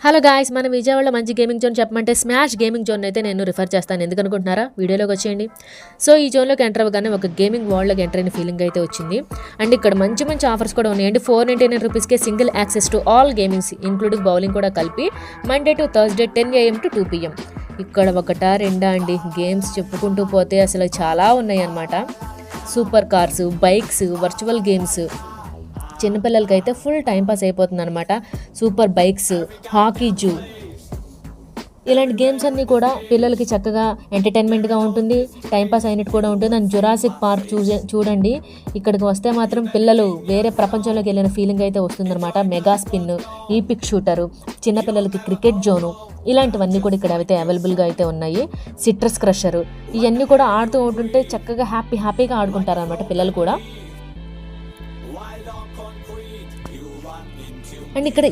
Hello guys, మన విజయవాడలో మంచి గేమింగ్ జోన్ చెప్పమంటే స్మాష్ గేమింగ్ జోన్ అయితే నేను రిఫర్ చేస్తాను. ఎందుకు అనుకుంటున్నారా? వీడియోలోకి వచ్చేయండి. సో ఈ జోన్లోకి ఎంటర్ అవ్వగానే ఒక గేమింగ్ వరల్డ్లోకి ఎంటర్ అయిన ఫీలింగ్ అయితే వచ్చింది. అండ్ ఇక్కడ మంచి మంచి ఆఫర్స్ కూడా ఉన్నాయండి. 499 రూపీస్కే single access to all gamings including bowling కూడా కలిపి Monday to Thursday 10 AM to 2 PM. ఇక్కడ ఒకటా రెండా అండి గేమ్స్ చెప్పుకుంటూ పోతే అసలు చాలా ఉన్నాయి అన్నమాట. Super cars, bikes, virtual games, చిన్నపిల్లలకి అయితే ఫుల్ టైంపాస్ అయిపోతుంది అనమాట. సూపర్ బైక్స్, హాకీ జూ, ఇలాంటి గేమ్స్ అన్నీ కూడా పిల్లలకి చక్కగా ఎంటర్టైన్మెంట్గా ఉంటుంది, టైంపాస్ అయినట్టు కూడా ఉంటుంది. అండ్ జురాసిక్ పార్క్ చూడండి, ఇక్కడికి వస్తే మాత్రం పిల్లలు వేరే ప్రపంచంలోకి వెళ్ళిన ఫీలింగ్ అయితే వస్తుందన్నమాట. మెగా స్పిన్, ఈపిక్ షూటరు, చిన్నపిల్లలకి క్రికెట్ జోను, ఇలాంటివన్నీ కూడా ఇక్కడ అయితే అవైలబుల్గా అయితే ఉన్నాయి. సిట్రస్ క్రషరు, ఇవన్నీ కూడా ఆడుతూ ఉంటుంటే చక్కగా హ్యాపీగా ఆడుకుంటారు అనమాట పిల్లలు కూడా. అండ్ ఇక్కడ